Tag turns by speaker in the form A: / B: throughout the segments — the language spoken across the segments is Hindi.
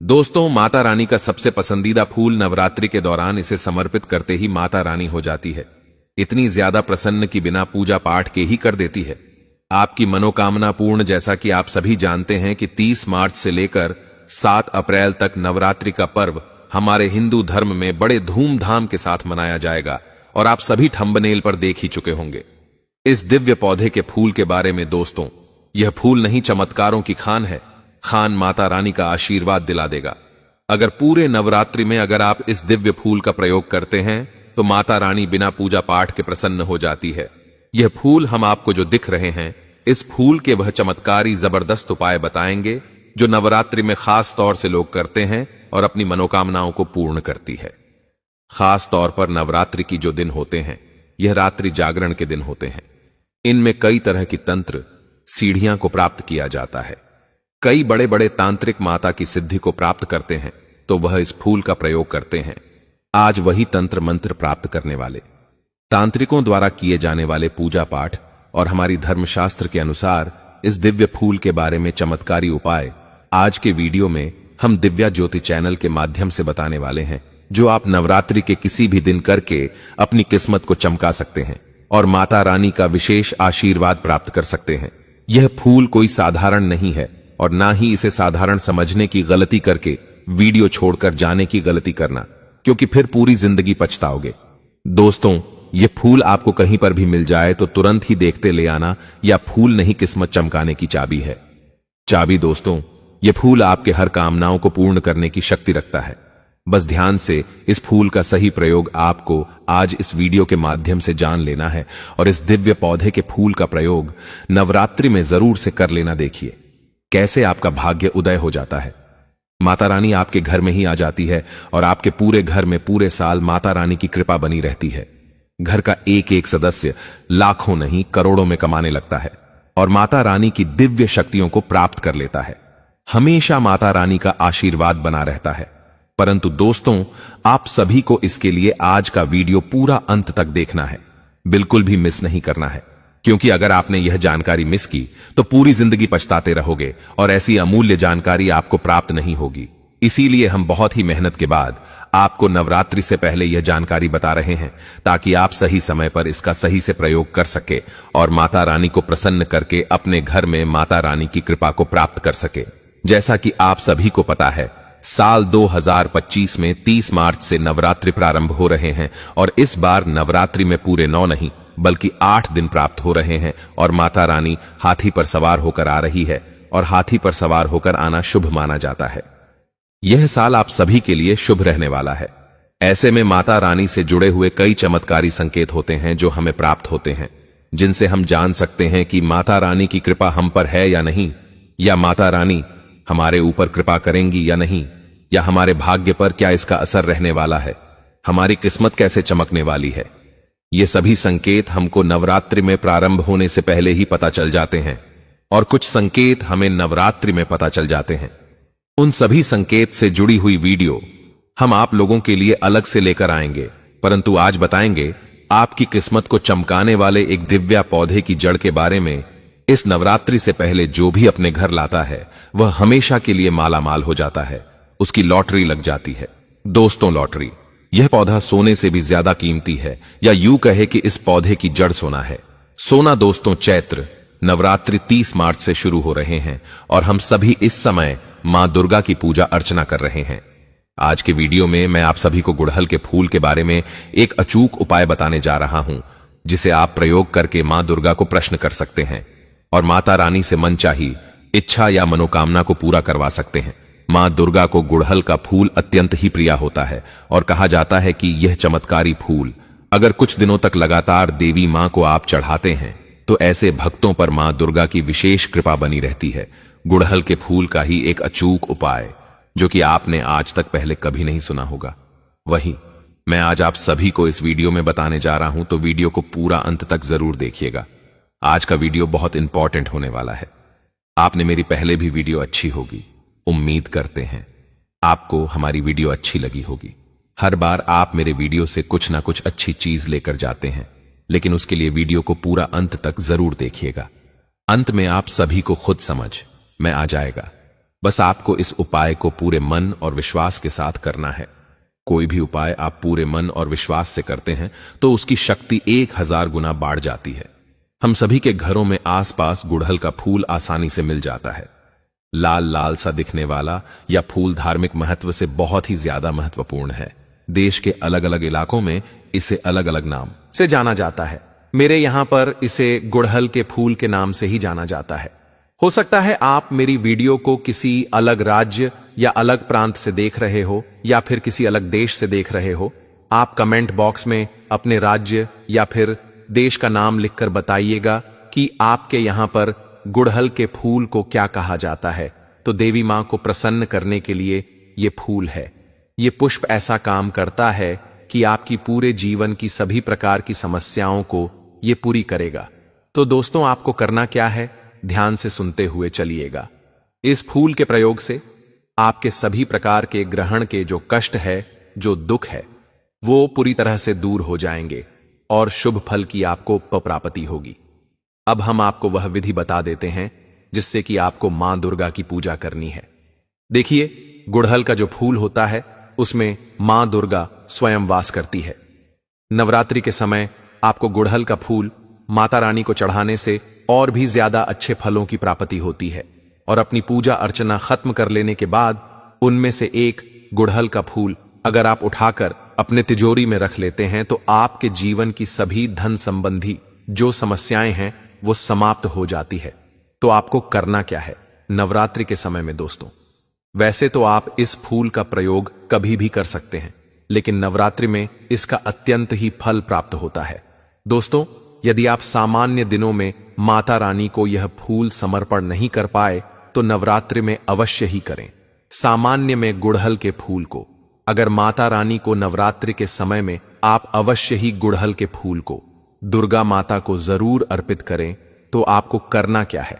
A: दोस्तों, माता रानी का सबसे पसंदीदा फूल नवरात्रि के दौरान इसे समर्पित करते ही माता रानी हो जाती है। इतनी ज्यादा प्रसन्न कि बिना पूजा पाठ के ही कर देती है आपकी मनोकामना पूर्ण। जैसा कि आप सभी जानते हैं कि 30 मार्च से लेकर 7 अप्रैल तक नवरात्रि का पर्व हमारे हिंदू धर्म में बड़े धूमधाम के साथ मनाया जाएगा और आप सभी थंबनेल पर देख ही चुके होंगे इस दिव्य पौधे के फूल के बारे में। दोस्तों, यह फूल नहीं चमत्कारों की खान है, खान माता रानी का आशीर्वाद दिला देगा। अगर पूरे नवरात्रि में अगर आप इस दिव्य फूल का प्रयोग करते हैं तो माता रानी बिना पूजा पाठ के प्रसन्न हो जाती है। यह फूल हम आपको जो दिख रहे हैं, इस फूल के वह चमत्कारी जबरदस्त उपाय बताएंगे जो नवरात्रि में खास तौर से लोग करते हैं और अपनी मनोकामनाओं को पूर्ण करती है। खास तौर पर नवरात्रि की जो दिन होते हैं, यह रात्रि जागरण के दिन होते हैं। इनमें कई तरह की तंत्र सीढ़ियां को प्राप्त किया जाता है। कई बड़े बड़े तांत्रिक माता की सिद्धि को प्राप्त करते हैं तो वह इस फूल का प्रयोग करते हैं। आज वही तंत्र मंत्र प्राप्त करने वाले तांत्रिकों द्वारा किए जाने वाले पूजा पाठ और हमारी धर्मशास्त्र के अनुसार इस दिव्य फूल के बारे में चमत्कारी उपाय आज के वीडियो में हम दिव्या ज्योति चैनल के माध्यम से बताने वाले हैं, जो आप नवरात्रि के किसी भी दिन करके अपनी किस्मत को चमका सकते हैं और माता रानी का विशेष आशीर्वाद प्राप्त कर सकते हैं। यह फूल कोई साधारण नहीं है और ना ही इसे साधारण समझने की गलती करके वीडियो छोड़कर जाने की गलती करना, क्योंकि फिर पूरी जिंदगी पछताओगे। दोस्तों, यह फूल आपको कहीं पर भी मिल जाए तो तुरंत ही देखते ले आना, या फूल नहीं किस्मत चमकाने की चाबी है। चाबी दोस्तों, यह फूल आपके हर कामनाओं को पूर्ण करने की शक्ति रखता है। बस ध्यान से इस फूल का सही प्रयोग आपको आज इस वीडियो के माध्यम से जान लेना है और इस दिव्य पौधे के फूल का प्रयोग नवरात्रि में जरूर से कर लेना। देखिए कैसे आपका भाग्य उदय हो जाता है। माता रानी आपके घर में ही आ जाती है और आपके पूरे घर में पूरे साल माता रानी की कृपा बनी रहती है। घर का एक एक सदस्य लाखों नहीं करोड़ों में कमाने लगता है और माता रानी की दिव्य शक्तियों को प्राप्त कर लेता है। हमेशा माता रानी का आशीर्वाद बना रहता है। परंतु दोस्तों, आप सभी को इसके लिए आज का वीडियो पूरा अंत तक देखना है, बिल्कुल भी मिस नहीं करना है, क्योंकि अगर आपने यह जानकारी मिस की तो पूरी जिंदगी पछताते रहोगे और ऐसी अमूल्य जानकारी आपको प्राप्त नहीं होगी। इसीलिए हम बहुत ही मेहनत के बाद आपको नवरात्रि से पहले यह जानकारी बता रहे हैं, ताकि आप सही समय पर इसका सही से प्रयोग कर सके और माता रानी को प्रसन्न करके अपने घर में माता रानी की कृपा को प्राप्त कर सके। जैसा कि आप सभी को पता है, साल 2025 में 30 मार्च से नवरात्रि प्रारंभ हो रहे हैं और इस बार नवरात्रि में पूरे 9 नहीं बल्कि 8 दिन प्राप्त हो रहे हैं और माता रानी हाथी पर सवार होकर आ रही है और हाथी पर सवार होकर आना शुभ माना जाता है। यह साल आप सभी के लिए शुभ रहने वाला है। ऐसे में माता रानी से जुड़े हुए कई चमत्कारी संकेत होते हैं जो हमें प्राप्त होते हैं, जिनसे हम जान सकते हैं कि माता रानी की कृपा हम पर है या नहीं, या माता रानी हमारे ऊपर कृपा करेंगी या नहीं, या हमारे भाग्य पर क्या इसका असर रहने वाला है, हमारी किस्मत कैसे चमकने वाली है। ये सभी संकेत हमको नवरात्रि में प्रारंभ होने से पहले ही पता चल जाते हैं और कुछ संकेत हमें नवरात्रि में पता चल जाते हैं। उन सभी संकेत से जुड़ी हुई वीडियो हम आप लोगों के लिए अलग से लेकर आएंगे, परंतु आज बताएंगे आपकी किस्मत को चमकाने वाले एक दिव्या पौधे की जड़ के बारे में। इस नवरात्रि से पहले जो भी अपने घर लाता है वह हमेशा के लिए माला माल हो जाता है, उसकी लॉटरी लग जाती है। दोस्तों, लॉटरी, यह पौधा सोने से भी ज्यादा कीमती है, या यूं कहे कि इस पौधे की जड़ सोना है। सोना दोस्तों, चैत्र नवरात्रि 30 मार्च से शुरू हो रहे हैं और हम सभी इस समय मां दुर्गा की पूजा अर्चना कर रहे हैं। आज के वीडियो में मैं आप सभी को गुड़हल के फूल के बारे में एक अचूक उपाय बताने जा रहा हूं, जिसे आप प्रयोग करके मां दुर्गा को प्रश्न कर सकते हैं और माता रानी से मनचाही इच्छा या मनोकामना को पूरा करवा सकते हैं। मां दुर्गा को गुड़हल का फूल अत्यंत ही प्रिय होता है और कहा जाता है कि यह चमत्कारी फूल अगर कुछ दिनों तक लगातार देवी मां को आप चढ़ाते हैं तो ऐसे भक्तों पर मां दुर्गा की विशेष कृपा बनी रहती है। गुड़हल के फूल का ही एक अचूक उपाय जो कि आपने आज तक पहले कभी नहीं सुना होगा, वही मैं आज आप सभी को इस वीडियो में बताने जा रहा हूं, तो वीडियो को पूरा अंत तक जरूर देखिएगा। आज का वीडियो बहुत इंपॉर्टेंट होने वाला है। आपने मेरी पहले भी वीडियो अच्छी होगी, उम्मीद करते हैं आपको हमारी वीडियो अच्छी लगी होगी। हर बार आप मेरे वीडियो से कुछ ना कुछ अच्छी चीज लेकर जाते हैं, लेकिन उसके लिए वीडियो को पूरा अंत तक जरूर देखिएगा। अंत में आप सभी को खुद समझ में आ जाएगा बस आपको इस उपाय को पूरे मन और विश्वास के साथ करना है। कोई भी उपाय आप पूरे मन और विश्वास से करते हैं तो उसकी शक्ति 1000 गुना बढ़ जाती है। हम सभी के घरों में आसपास गुड़हल का फूल आसानी से मिल जाता है। लाल लाल सा दिखने वाला यह फूल धार्मिक महत्व से बहुत ही ज्यादा महत्वपूर्ण है। देश के अलग अलग इलाकों में इसे अलग अलग नाम से जाना जाता है। मेरे यहां पर इसे गुड़हल के फूल के नाम से ही जाना जाता है। हो सकता है आप मेरी वीडियो को किसी अलग राज्य या अलग प्रांत से देख रहे हो या फिर किसी अलग देश से देख रहे हो। आप कमेंट बॉक्स में अपने राज्य या फिर देश का नाम लिखकर बताइएगा कि आपके यहां पर गुड़हल के फूल को क्या कहा जाता है। तो देवी मां को प्रसन्न करने के लिए ये फूल है। ये पुष्प ऐसा काम करता है कि आपकी पूरे जीवन की सभी प्रकार की समस्याओं को ये पूरी करेगा। तो दोस्तों, आपको करना क्या है, ध्यान से सुनते हुए चलिएगा। इस फूल के प्रयोग से आपके सभी प्रकार के ग्रहण के जो कष्ट है, जो दुख है, वो पूरी तरह से दूर हो जाएंगे और शुभ फल की आपको प्राप्ति होगी। अब हम आपको वह विधि बता देते हैं जिससे कि आपको मां दुर्गा की पूजा करनी है। देखिए, गुड़हल का जो फूल होता है उसमें मां दुर्गा स्वयं वास करती है। नवरात्रि के समय आपको गुड़हल का फूल माता रानी को चढ़ाने से और भी ज्यादा अच्छे फलों की प्राप्ति होती है। और अपनी पूजा अर्चना खत्म कर लेने के बाद उनमें से एक गुड़हल का फूल अगर आप उठाकर अपने तिजोरी में रख लेते हैं तो आपके जीवन की सभी धन संबंधी जो समस्याएं हैं वो समाप्त हो जाती है। तो आपको करना क्या है नवरात्रि के समय में दोस्तों? वैसे तो आप इस फूल का प्रयोग कभी भी कर सकते हैं, लेकिन नवरात्रि में इसका अत्यंत ही फल प्राप्त होता है। दोस्तों, यदि आप सामान्य दिनों में माता रानी को यह फूल समर्पण नहीं कर पाए तो नवरात्रि में अवश्य ही करें। सामान्य में गुड़हल के फूल को, अगर माता रानी को नवरात्रि के समय में आप अवश्य ही गुड़हल के फूल को दुर्गा माता को जरूर अर्पित करें। तो आपको करना क्या है,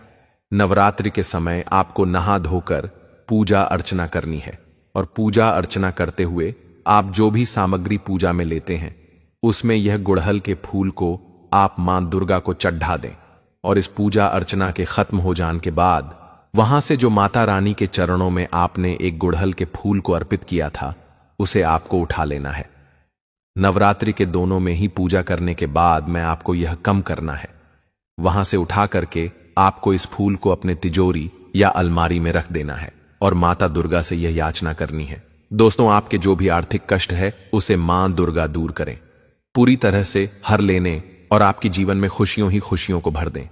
A: नवरात्रि के समय आपको नहा धोकर पूजा अर्चना करनी है। और पूजा अर्चना करते हुए आप जो भी सामग्री पूजा में लेते हैं उसमें यह गुड़हल के फूल को आप मां दुर्गा को चढ़ा दें। और इस पूजा अर्चना के खत्म हो जाने के बाद वहां से जो माता रानी के चरणों में आपने एक गुड़हल के फूल को अर्पित किया था उसे आपको उठा लेना है। नवरात्रि के दोनों में ही पूजा करने के बाद में आपको यह कम करना है। वहां से उठा करके आपको इस फूल को अपने तिजोरी या अलमारी में रख देना है और माता दुर्गा से यह याचना करनी है। दोस्तों, आपके जो भी आर्थिक कष्ट है उसे मां दुर्गा दूर करें, पूरी तरह से हर लेने और आपके जीवन में खुशियों ही खुशियों को भर दें।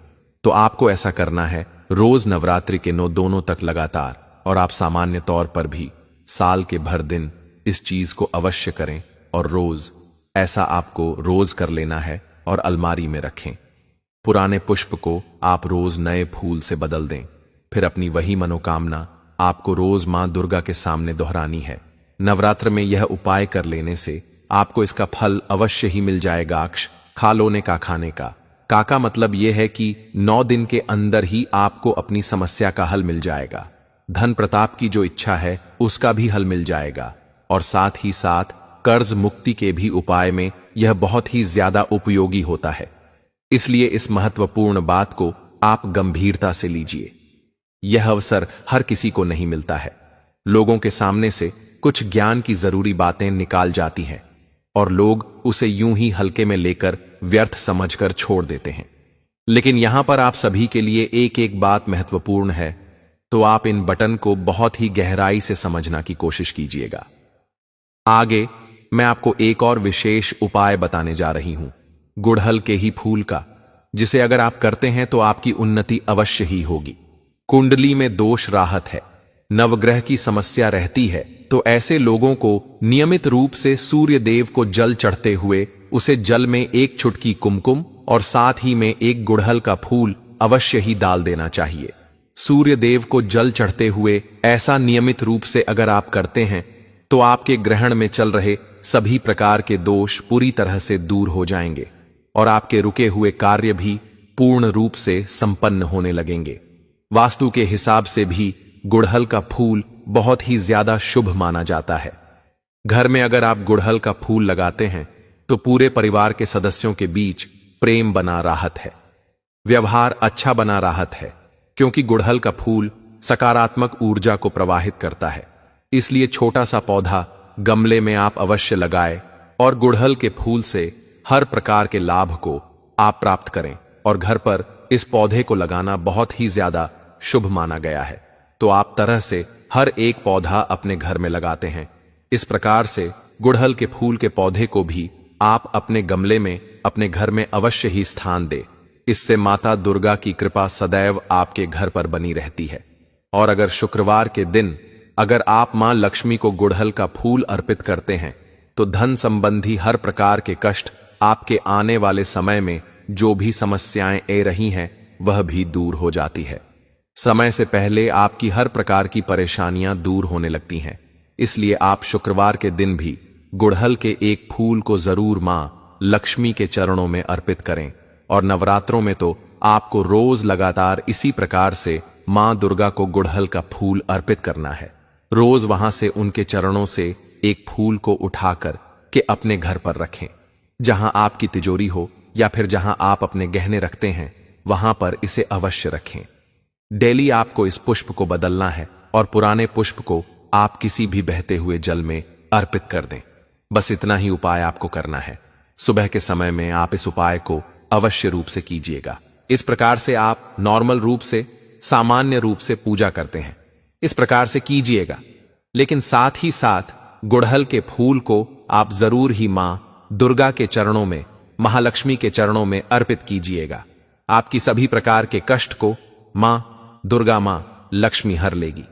A: तो आपको ऐसा करना है रोज नवरात्रि के 9 दोनों तक लगातार, और आप सामान्य तौर पर भी साल के भर दिन इस चीज को अवश्य करें। और रोज ऐसा आपको रोज कर लेना है और अलमारी में रखें। पुराने पुष्प को आप रोज नए फूल से बदल दें। फिर अपनी वही मनोकामना आपको रोज मां दुर्गा के सामने दोहरानी है। नवरात्र में यह उपाय कर लेने से आपको इसका फल अवश्य ही मिल जाएगा। खा लोने का खाने का काका मतलब यह है कि 9 दिन के अंदर ही आपको अपनी समस्या का हल मिल जाएगा। धन प्रताप की जो इच्छा है उसका भी हल मिल जाएगा। और साथ ही साथ कर्ज मुक्ति के भी उपाय में यह बहुत ही ज्यादा उपयोगी होता है। इसलिए इस महत्वपूर्ण बात को आप गंभीरता से लीजिए। यह अवसर हर किसी को नहीं मिलता है। लोगों के सामने से कुछ ज्ञान की जरूरी बातें निकाल जाती हैं और लोग उसे यूं ही हल्के में लेकर व्यर्थ समझकर छोड़ देते हैं। लेकिन यहां पर आप सभी के लिए एक एक बात महत्वपूर्ण है, तो आप इन बटन को बहुत ही गहराई से समझना की कोशिश कीजिएगा। आगे मैं आपको एक और विशेष उपाय बताने जा रही हूं, गुड़हल के ही फूल का, जिसे अगर आप करते हैं तो आपकी उन्नति अवश्य ही होगी। कुंडली में दोष राहत है, नवग्रह की समस्या रहती है, तो ऐसे लोगों को नियमित रूप से सूर्य देव को जल चढ़ते हुए उसे जल में एक चुटकी कुमकुम और साथ ही में एक गुड़हल का फूल अवश्य ही डाल देना चाहिए। सूर्य देव को जल चढ़ते हुए ऐसा नियमित रूप से अगर आप करते हैं तो आपके ग्रहण में चल रहे सभी प्रकार के दोष पूरी तरह से दूर हो जाएंगे और आपके रुके हुए कार्य भी पूर्ण रूप से संपन्न होने लगेंगे। वास्तु के हिसाब से भी गुड़हल का फूल बहुत ही ज्यादा शुभ माना जाता है। घर में अगर आप गुड़हल का फूल लगाते हैं तो पूरे परिवार के सदस्यों के बीच प्रेम बना राहत है, व्यवहार अच्छा बना राहत है, क्योंकि गुड़हल का फूल सकारात्मक ऊर्जा को प्रवाहित करता है। इसलिए छोटा सा पौधा गमले में आप अवश्य लगाएं और गुड़हल के फूल से हर प्रकार के लाभ को आप प्राप्त करें। और घर पर इस पौधे को लगाना बहुत ही ज्यादा शुभ माना गया है। तो आप तरह से हर एक पौधा अपने घर में लगाते हैं। इस प्रकार से गुड़हल के फूल के पौधे को भी आप अपने गमले में अपने घर में अवश्य ही स्थान दें। इससे माता दुर्गा की कृपा सदैव आपके घर पर बनी रहती है। और अगर शुक्रवार के दिन अगर आप मां लक्ष्मी को गुड़हल का फूल अर्पित करते हैं तो धन संबंधी हर प्रकार के कष्ट, आपके आने वाले समय में जो भी समस्याएं आ रही हैं वह भी दूर हो जाती है। समय से पहले आपकी हर प्रकार की परेशानियां दूर होने लगती हैं। इसलिए आप शुक्रवार के दिन भी गुड़हल के एक फूल को जरूर मां लक्ष्मी के चरणों में अर्पित करें। और नवरात्रों में तो आपको रोज लगातार इसी प्रकार से मां दुर्गा को गुड़हल का फूल अर्पित करना है। रोज वहां से उनके चरणों से एक फूल को उठाकर के अपने घर पर रखें। जहां आपकी तिजोरी हो या फिर जहां आप अपने गहने रखते हैं वहां पर इसे अवश्य रखें। डेली आपको इस पुष्प को बदलना है और पुराने पुष्प को आप किसी भी बहते हुए जल में अर्पित कर दें। बस इतना ही उपाय आपको करना है। सुबह के समय में आप इस उपाय को अवश्य रूप से कीजिएगा। इस प्रकार से आप नॉर्मल रूप से, सामान्य रूप से पूजा करते हैं, इस प्रकार से कीजिएगा। लेकिन साथ ही साथ गुड़हल के फूल को आप जरूर ही मां दुर्गा के चरणों में, महालक्ष्मी के चरणों में अर्पित कीजिएगा। आपकी सभी प्रकार के कष्ट को मां दुर्गा, मां लक्ष्मी हर लेगी।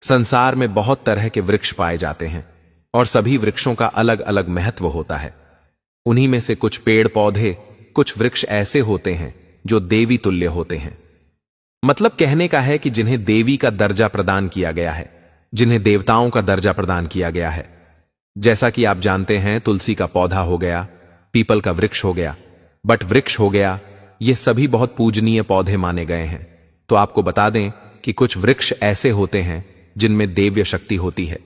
A: संसार में बहुत तरह के वृक्ष पाए जाते हैं और सभी वृक्षों का अलग अलग महत्व होता है। उन्हीं में से कुछ पेड़ पौधे, कुछ वृक्ष ऐसे होते हैं जो देवी तुल्य होते हैं। मतलब कहने का है कि जिन्हें देवी का दर्जा प्रदान किया गया है, जिन्हें देवताओं का दर्जा प्रदान किया गया है। जैसा कि आप जानते हैं, तुलसी का पौधा हो गया, पीपल का वृक्ष हो गया, बट वृक्ष हो गया, ये सभी बहुत पूजनीय पौधे माने गए हैं। तो आपको बता दें कि कुछ वृक्ष ऐसे होते हैं जिनमें देव्य शक्ति होती है,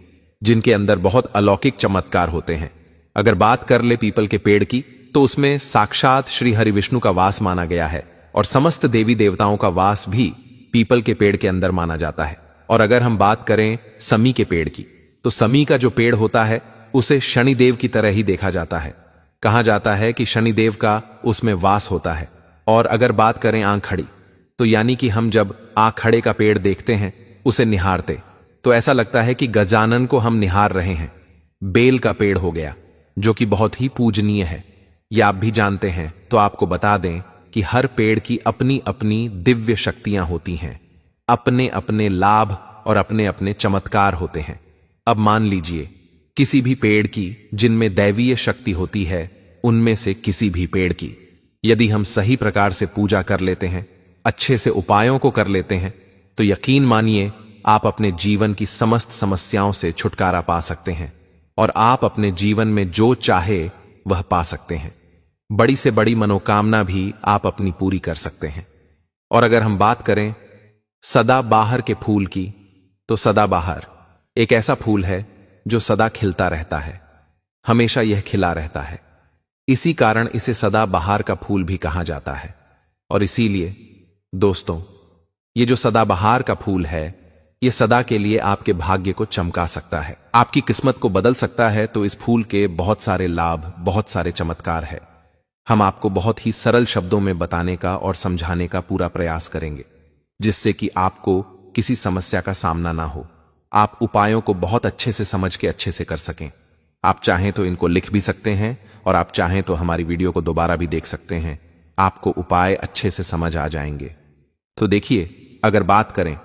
A: जिनके अंदर बहुत अलौकिक चमत्कार होते हैं। अगर बात कर ले पीपल के पेड़ की, तो उसमें साक्षात श्री हरि विष्णु का वास माना गया है और समस्त देवी देवताओं का वास भी पीपल के पेड़ के अंदर माना जाता है। और अगर हम बात करें समी के पेड़ की, तो समी का जो पेड़ होता है उसे शनिदेव की तरह ही देखा जाता है। कहा जाता है कि शनिदेव का उसमें वास होता है। और अगर बात करें आंखड़ी, तो यानी कि हम जब आंखड़े का पेड़ देखते हैं, उसे निहारते, तो ऐसा लगता है कि गजानन को हम निहार रहे हैं। बेल का पेड़ हो गया, जो कि बहुत ही पूजनीय है, यह आप भी जानते हैं। तो आपको बता दें कि हर पेड़ की अपनी अपनी दिव्य शक्तियां होती हैं, अपने अपने लाभ और अपने अपने चमत्कार होते हैं। अब मान लीजिए किसी भी पेड़ की जिनमें दैवीय शक्ति होती है, उनमें से किसी भी पेड़ की यदि हम सही प्रकार से पूजा कर लेते हैं, अच्छे से उपायों को कर लेते हैं, तो यकीन मानिए आप अपने जीवन की समस्त समस्याओं से छुटकारा पा सकते हैं और आप अपने जीवन में जो चाहे वह पा सकते हैं। बड़ी से बड़ी मनोकामना भी आप अपनी पूरी कर सकते हैं। और अगर हम बात करें सदाबहार के फूल की, तो सदाबहार एक ऐसा फूल है जो सदा खिलता रहता है, हमेशा यह खिला रहता है। इसी कारण इसे सदाबहार का फूल भी कहा जाता है। और इसीलिए दोस्तों, ये जो सदाबहार का फूल है, यह सदा के लिए आपके भाग्य को चमका सकता है, आपकी किस्मत को बदल सकता है। तो इस फूल के बहुत सारे लाभ, बहुत सारे चमत्कार है। हम आपको बहुत ही सरल शब्दों में बताने का और समझाने का पूरा प्रयास करेंगे, जिससे कि आपको किसी समस्या का सामना ना हो, आप उपायों को बहुत अच्छे से समझ के अच्छे से कर सकें। आप चाहें तो इनको लिख भी सकते हैं और आप चाहें तो हमारी वीडियो को दोबारा भी देख सकते हैं, आपको उपाय अच्छे से समझ आ जाएंगे। तो देखिए, अगर बात करें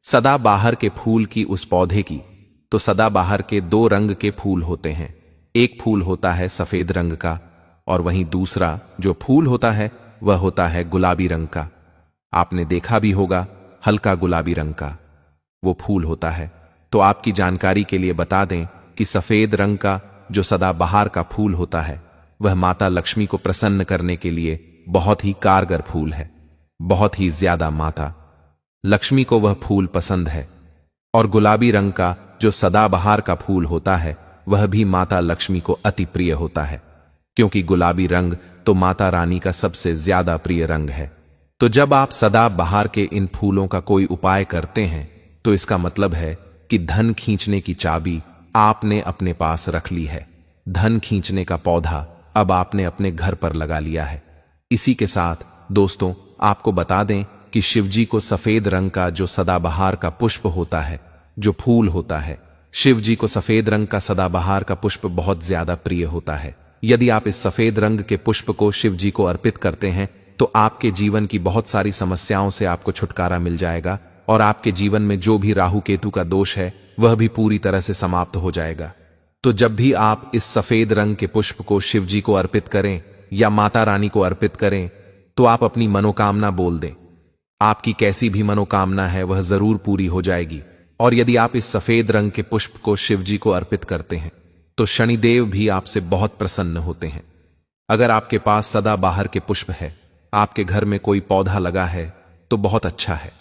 A: सदाबहार के फूल की, उस पौधे की, तो सदाबहार के 2 रंग के फूल होते हैं। एक फूल होता है सफेद रंग का और वहीं दूसरा जो फूल होता है वह होता है गुलाबी रंग का। आपने देखा भी होगा, हल्का गुलाबी रंग का वो फूल होता है। तो आपकी जानकारी के लिए बता दें कि सफेद रंग का जो सदाबहार का फूल होता है, वह माता लक्ष्मी को प्रसन्न करने के लिए बहुत ही कारगर फूल है। बहुत ही ज्यादा माता लक्ष्मी को वह फूल पसंद है। और गुलाबी रंग का जो सदाबहार का फूल होता है, वह भी माता लक्ष्मी को अति प्रिय होता है, क्योंकि गुलाबी रंग तो माता रानी का सबसे ज्यादा प्रिय रंग है। तो जब आप सदाबहार के इन फूलों का कोई उपाय करते हैं, तो इसका मतलब है कि धन खींचने की चाबी आपने अपने पास रख ली है। धन खींचने का पौधा अब आपने अपने घर पर लगा लिया है। इसी के साथ दोस्तों आपको बता दें कि शिवजी को सफेद रंग का जो सदाबहार का पुष्प होता है, जो फूल होता है, शिवजी को सफेद रंग का सदाबहार का पुष्प बहुत ज्यादा प्रिय होता है। यदि आप इस सफेद रंग के पुष्प को शिवजी को अर्पित करते हैं तो आपके जीवन की बहुत सारी समस्याओं से आपको छुटकारा मिल जाएगा और आपके जीवन में जो भी राहु केतु का दोष है वह भी पूरी तरह से समाप्त हो जाएगा। तो जब भी आप इस सफेद रंग के पुष्प को शिवजी को अर्पित करें या माता रानी को अर्पित करें तो आप अपनी मनोकामना बोल दें। आपकी कैसी भी मनोकामना है वह जरूर पूरी हो जाएगी। और यदि आप इस सफेद रंग के पुष्प को शिवजी को अर्पित करते हैं तो शनिदेव भी आपसे बहुत प्रसन्न होते हैं। अगर आपके पास सदाबहार के पुष्प है, आपके घर में कोई पौधा लगा है तो बहुत अच्छा है।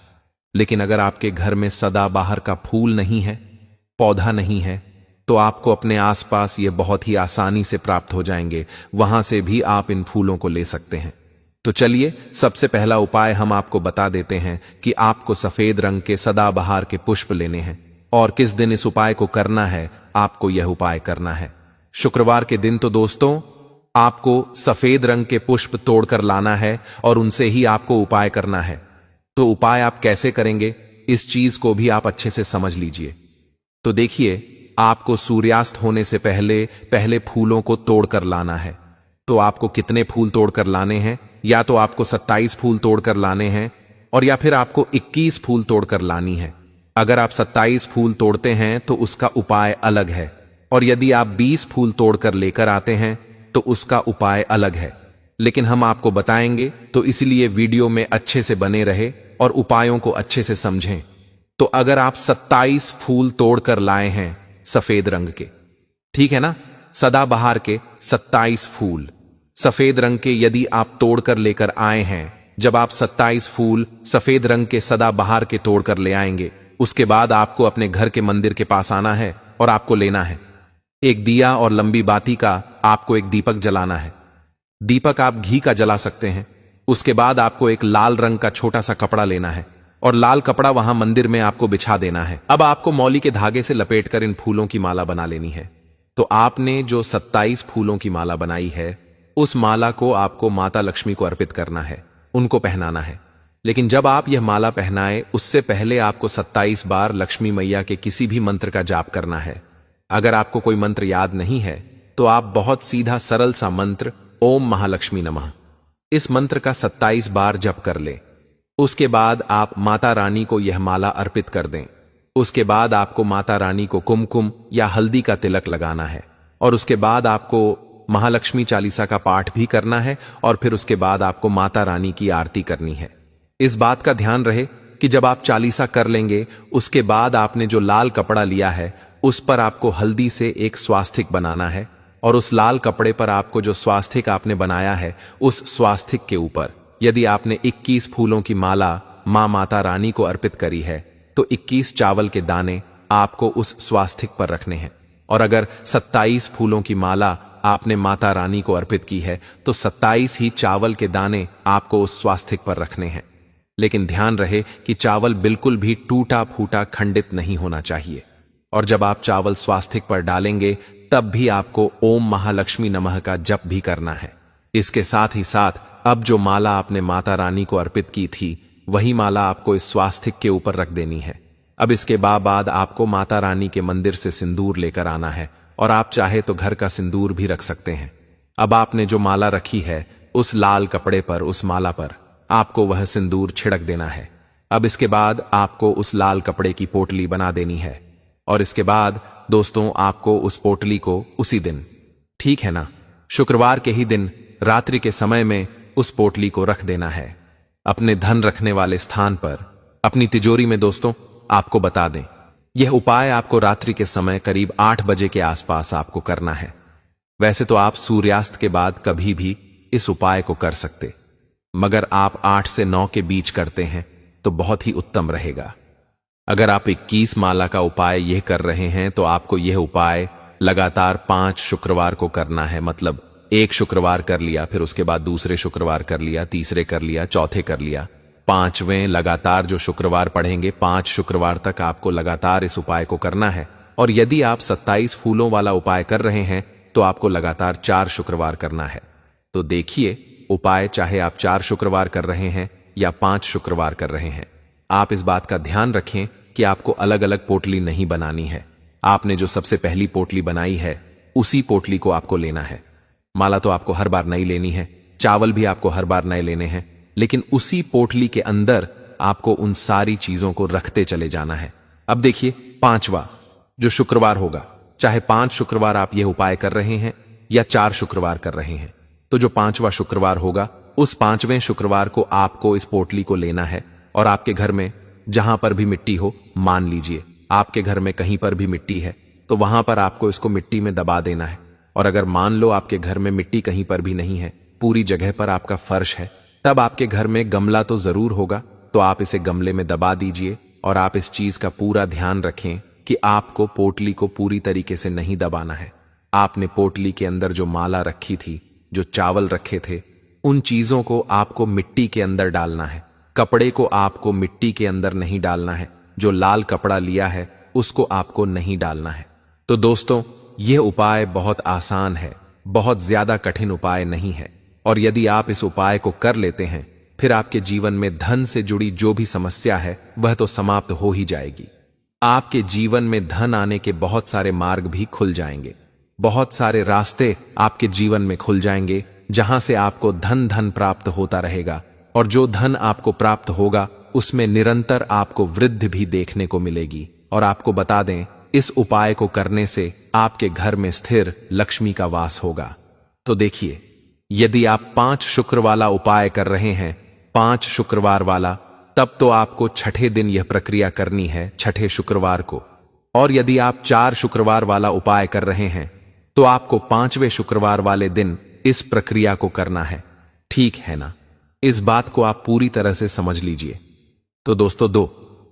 A: लेकिन अगर आपके घर में सदाबहार का फूल नहीं है, पौधा नहीं है, तो आपको अपने आसपास ये बहुत ही आसानी से प्राप्त हो जाएंगे। वहां से भी आप इन फूलों को ले सकते हैं। तो चलिए सबसे पहला उपाय हम आपको बता देते हैं कि आपको सफेद रंग के सदाबहार के पुष्प लेने हैं और किस दिन इस उपाय को करना है। आपको यह उपाय करना है शुक्रवार के दिन। तो दोस्तों आपको सफेद रंग के पुष्प तोड़कर लाना है और उनसे ही आपको उपाय करना है। तो उपाय आप कैसे करेंगे इस चीज को भी आप अच्छे से समझ लीजिए। तो देखिए, आपको सूर्यास्त होने से पहले पहले फूलों को तोड़कर लाना है। तो आपको कितने फूल तोड़कर लाने हैं? या तो आपको 27 फूल तोड़कर लाने हैं और या फिर आपको 21 फूल तोड़कर लानी है। अगर आप 27 फूल तोड़ते हैं तो उसका उपाय अलग है और यदि आप 20 फूल तोड़कर लेकर आते हैं तो उसका उपाय अलग है। लेकिन हम आपको बताएंगे, तो इसलिए वीडियो में अच्छे से बने रहे और उपायों को अच्छे से समझें। तो अगर आप 27 फूल तोड़कर लाए हैं सफेद रंग के, ठीक है ना, सदाबहार के 27 फूल सफेद रंग के यदि आप तोड़कर लेकर आए हैं, जब आप 27 फूल सफेद रंग के सदाबहार के तोड़कर ले आएंगे, उसके बाद आपको अपने घर के मंदिर के पास आना है और आपको लेना है एक दिया और लंबी बाती का आपको एक दीपक जलाना है। दीपक आप घी का जला सकते हैं। उसके बाद आपको एक लाल रंग का छोटा सा कपड़ा लेना है और लाल कपड़ा वहां मंदिर में आपको बिछा देना है। अब आपको मौली के धागे से लपेटकर इन फूलों की माला बना लेनी है। तो आपने जो 27 फूलों की माला बनाई है, उस माला को आपको माता लक्ष्मी को अर्पित करना है, उनको पहनाना है। लेकिन जब आप यह माला पहनाए उससे पहले आपको 27 बार लक्ष्मी मैया के किसी भी मंत्र का जाप करना है। अगर आपको कोई मंत्र याद नहीं है तो आप बहुत सीधा सरल सा मंत्र ओम महालक्ष्मी नमः, इस मंत्र का 27 बार जप कर ले। उसके बाद आप माता रानी को यह माला अर्पित कर दें। उसके बाद आपको माता रानी को कुमकुम या हल्दी का तिलक लगाना है और उसके बाद आपको महालक्ष्मी चालीसा का पाठ भी करना है और फिर उसके बाद आपको माता रानी की आरती करनी है। इस बात का ध्यान रहे कि जब आप चालीसा कर लेंगे उसके बाद आपने जो लाल कपड़ा लिया है उस पर आपको हल्दी से एक स्वास्तिक बनाना है और उस लाल कपड़े पर आपको जो स्वास्तिक आपने बनाया है उस स्वास्तिक के ऊपर यदि आपने 21 फूलों की माला मां माता रानी को अर्पित करी है तो 21 चावल के दाने आपको उस स्वास्तिक पर रखने हैं। और अगर 27 फूलों की माला आपने माता रानी को अर्पित की है तो 27 ही चावल के दाने आपको उस स्वास्तिक पर रखने हैं। लेकिन ध्यान रहे कि चावल बिल्कुल भी टूटा फूटा खंडित नहीं होना चाहिए। और जब आप चावल स्वास्तिक पर डालेंगे तब भी आपको ओम महालक्ष्मी नमः का जप भी करना है। इसके साथ ही साथ अब जो माला आपने माता रानी को अर्पित की थी वही माला आपको इस स्वास्तिक के ऊपर रख देनी है। अब इसके बाद आपको माता रानी के मंदिर से सिंदूर लेकर आना है और आप चाहे तो घर का सिंदूर भी रख सकते हैं। अब आपने जो माला रखी है उस लाल कपड़े पर, उस माला पर आपको वह सिंदूर छिड़क देना है। अब इसके बाद आपको उस लाल कपड़े की पोटली बना देनी है और इसके बाद दोस्तों आपको उस पोटली को उसी दिन, ठीक है ना, शुक्रवार के ही दिन रात्रि के समय में उस पोटली को रख देना है अपने धन रखने वाले स्थान पर, अपनी तिजोरी में। दोस्तों आपको बता दें, यह उपाय आपको रात्रि के समय करीब 8 बजे के आसपास आपको करना है। वैसे तो आप सूर्यास्त के बाद कभी भी इस उपाय को कर सकते, मगर आप 8 से 9 के बीच करते हैं तो बहुत ही उत्तम रहेगा। अगर आप 21 माला का उपाय यह कर रहे हैं तो आपको यह उपाय लगातार 5 शुक्रवार को करना है। मतलब एक शुक्रवार कर लिया, फिर उसके बाद दूसरे शुक्रवार कर लिया, तीसरे कर लिया, चौथे कर लिया, 5वें लगातार जो शुक्रवार पढ़ेंगे, 5 शुक्रवार तक आपको लगातार इस उपाय को करना है। और यदि आप 27 फूलों वाला उपाय कर रहे हैं तो आपको लगातार 4 शुक्रवार करना है। तो देखिए, उपाय चाहे आप 4 शुक्रवार कर रहे हैं या 5 शुक्रवार कर रहे हैं, आप इस बात का ध्यान रखें कि आपको अलग अलग पोटली नहीं बनानी है। आपने जो सबसे पहली पोटली बनाई है उसी पोटली को आपको लेना है। माला तो आपको हर बार नई लेनी है, चावल भी आपको हर बार नए लेने हैं, लेकिन उसी पोटली के अंदर आपको उन सारी चीजों को रखते चले जाना है। अब देखिए, 5वां जो शुक्रवार होगा, चाहे 5 शुक्रवार आप यह उपाय कर रहे हैं या 4 शुक्रवार कर रहे हैं, तो जो 5वां शुक्रवार होगा उस 5वें शुक्रवार को आपको इस पोटली को लेना है और आपके घर में जहां पर भी मिट्टी हो, मान लीजिए आपके घर में कहीं पर भी मिट्टी है तो वहां पर आपको इसको मिट्टी में दबा देना है। और अगर मान लो आपके घर में मिट्टी कहीं पर भी नहीं है, पूरी जगह पर आपका फर्श है, तब आपके घर में गमला तो जरूर होगा, तो आप इसे गमले में दबा दीजिए। और आप इस चीज का पूरा ध्यान रखें कि आपको पोटली को पूरी तरीके से नहीं दबाना है। आपने पोटली के अंदर जो माला रखी थी, जो चावल रखे थे, उन चीजों को आपको मिट्टी के अंदर डालना है। कपड़े को आपको मिट्टी के अंदर नहीं डालना है। जो लाल कपड़ा लिया है उसको आपको नहीं डालना है। तो दोस्तों, यह उपाय बहुत आसान है, बहुत ज्यादा कठिन उपाय नहीं है। और यदि आप इस उपाय को कर लेते हैं, फिर आपके जीवन में धन से जुड़ी जो भी समस्या है वह तो समाप्त हो ही जाएगी। आपके जीवन में धन आने के बहुत सारे मार्ग भी खुल जाएंगे, बहुत सारे रास्ते आपके जीवन में खुल जाएंगे, जहां से आपको धन प्राप्त होता रहेगा। और जो धन आपको प्राप्त होगा उसमें निरंतर आपको वृद्धि भी देखने को मिलेगी। और आपको बता दें, इस उपाय को करने से आपके घर में स्थिर लक्ष्मी का वास होगा। तो देखिए, यदि आप 5 शुक्र वाला उपाय कर रहे हैं, 5 शुक्रवार वाला, तब तो आपको छठे दिन यह प्रक्रिया करनी है, छठे शुक्रवार को। और यदि आप 4 शुक्रवार वाला उपाय कर रहे हैं तो आपको 5वें शुक्रवार वाले दिन इस प्रक्रिया को करना है। ठीक है ना? इस बात को आप पूरी तरह से समझ लीजिए। तो दोस्तों,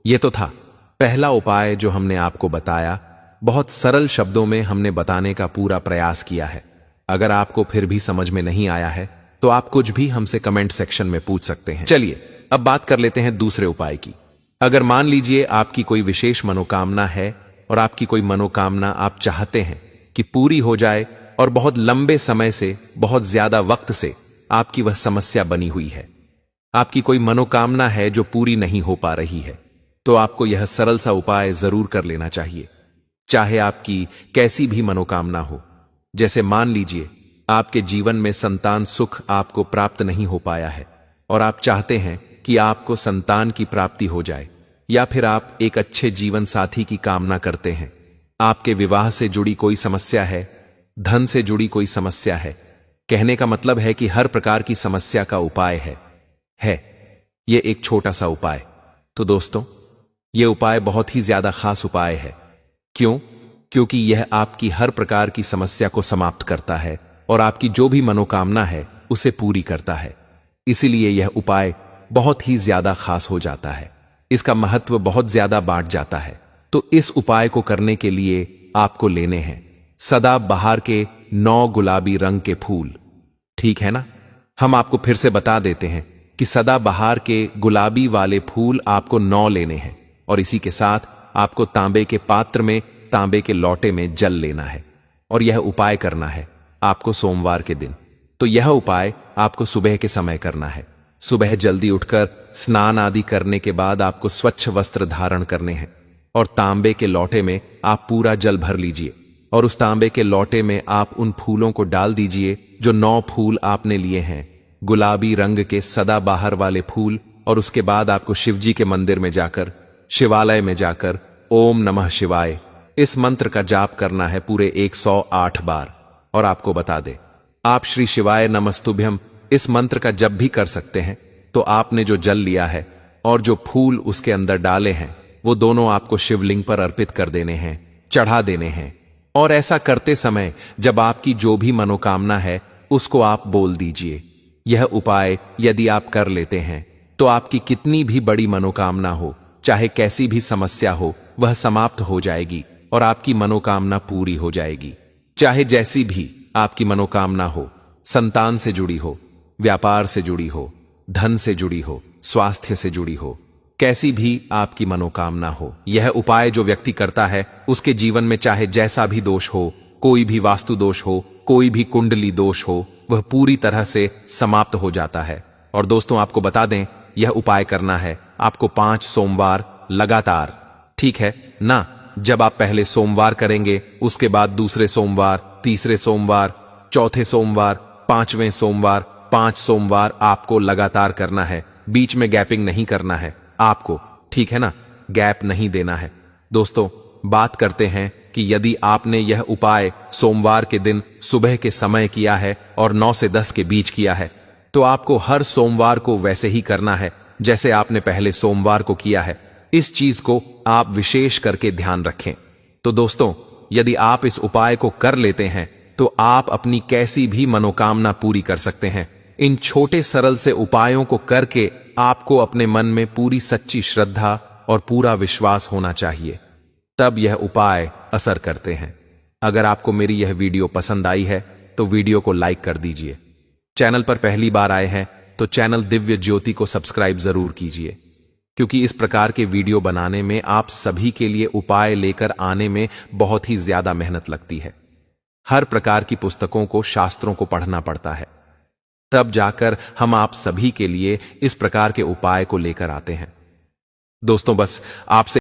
A: ये तो था पहला उपाय जो हमने आपको बताया। बहुत सरल शब्दों में हमने बताने का पूरा प्रयास किया है। अगर आपको फिर भी समझ में नहीं आया है तो आप कुछ भी हमसे कमेंट सेक्शन में पूछ सकते हैं। चलिए अब बात कर लेते हैं दूसरे उपाय की। अगर मान लीजिए आपकी कोई विशेष मनोकामना है और आपकी कोई मनोकामना आप चाहते हैं कि पूरी हो जाए और बहुत लंबे समय से, बहुत ज्यादा वक्त से आपकी वह समस्या बनी हुई है, आपकी कोई मनोकामना है जो पूरी नहीं हो पा रही है, तो आपको यह सरल सा उपाय जरूर कर लेना चाहिए। चाहे आपकी कैसी भी मनोकामना हो। जैसे मान लीजिए आपके जीवन में संतान सुख आपको प्राप्त नहीं हो पाया है और आप चाहते हैं कि आपको संतान की प्राप्ति हो जाए, या फिर आप एक अच्छे जीवन साथी की कामना करते हैं, आपके विवाह से जुड़ी कोई समस्या है, धन से जुड़ी कोई समस्या है। कहने का मतलब है कि हर प्रकार की समस्या का उपाय है यह एक छोटा सा उपाय। तो दोस्तों, यह उपाय बहुत ही ज्यादा खास उपाय है। क्यों? क्योंकि यह आपकी हर प्रकार की समस्या को समाप्त करता है और आपकी जो भी मनोकामना है उसे पूरी करता है। इसीलिए यह उपाय बहुत ही ज्यादा खास हो जाता है, इसका महत्व बहुत ज्यादा बांट जाता है। तो इस उपाय को करने के लिए आपको लेने हैं सदाबहार के 9 गुलाबी रंग के फूल। ठीक है ना? हम आपको फिर से बता देते हैं कि सदाबहार के गुलाबी वाले फूल आपको 9 लेने हैं और इसी के साथ आपको तांबे के पात्र में, तांबे के लोटे में जल लेना है और यह उपाय करना है आपको सोमवार के दिन। तो यह उपाय आपको सुबह के समय करना है। सुबह जल्दी उठकर स्नान आदि करने के बाद आपको स्वच्छ वस्त्र धारण करने हैं और तांबे के लोटे में आप पूरा जल भर लीजिए और उस तांबे के लोटे में आप उन फूलों को डाल दीजिए जो 9 फूल आपने लिए हैं, गुलाबी रंग के सदाबहार वाले फूल। और उसके बाद आपको शिवजी के मंदिर में जाकर, शिवालय में जाकर ओम नमः शिवाय इस मंत्र का जाप करना है पूरे 108 बार। और आपको बता दे, आप श्री शिवाय नमस्तुभ्यम इस मंत्र का जब भी कर सकते हैं तो आपने जो जल लिया है और जो फूल उसके अंदर डाले हैं वो दोनों आपको शिवलिंग पर अर्पित कर देने हैं, चढ़ा देने हैं। और ऐसा करते समय जब आपकी जो भी मनोकामना है उसको आप बोल दीजिए। यह उपाय यदि आप कर लेते हैं तो आपकी कितनी भी बड़ी मनोकामना हो, चाहे कैसी भी समस्या हो, वह समाप्त हो जाएगी और आपकी मनोकामना पूरी हो जाएगी। चाहे जैसी भी आपकी मनोकामना हो, संतान से जुड़ी हो, व्यापार से जुड़ी हो, धन से जुड़ी हो, स्वास्थ्य से जुड़ी हो, कैसी भी आपकी मनोकामना हो, यह उपाय जो व्यक्ति करता है उसके जीवन में चाहे जैसा भी दोष हो, कोई भी वास्तु दोष हो, कोई भी कुंडली दोष हो, वह पूरी तरह से समाप्त हो जाता है। और दोस्तों आपको बता दें, यह उपाय करना है आपको 5 सोमवार लगातार, ठीक है ना। जब आप पहले सोमवार करेंगे, उसके बाद दूसरे सोमवार, तीसरे सोमवार, चौथे सोमवार, 5वें सोमवार, 5 सोमवार आपको लगातार करना है, बीच में गैपिंग नहीं करना है आपको, ठीक है ना, गैप नहीं देना है। दोस्तों बात करते हैं कि यदि आपने यह उपाय सोमवार के दिन सुबह के समय किया है और 9 से 10 के बीच किया है, तो आपको हर सोमवार को वैसे ही करना है जैसे आपने पहले सोमवार को किया है। इस चीज को आप विशेष करके ध्यान रखें। तो दोस्तों यदि आप इस उपाय को कर लेते हैं तो आप अपनी कैसी भी मनोकामना पूरी कर सकते हैं। इन छोटे सरल से उपायों को करके आपको अपने मन में पूरी सच्ची श्रद्धा और पूरा विश्वास होना चाहिए, तब यह उपाय असर करते हैं। अगर आपको मेरी यह वीडियो पसंद आई है तो वीडियो को लाइक कर दीजिए। चैनल पर पहली बार आए हैं तो चैनल दिव्य ज्योति को सब्सक्राइब जरूर कीजिए, क्योंकि इस प्रकार के वीडियो बनाने में आप सभी के लिए उपाय लेकर आने में बहुत ही ज्यादा मेहनत लगती है। हर प्रकार की पुस्तकों को, शास्त्रों को पढ़ना पड़ता है, तब जाकर हम आप सभी के लिए इस प्रकार के उपाय को लेकर आते हैं। दोस्तों बस आपसे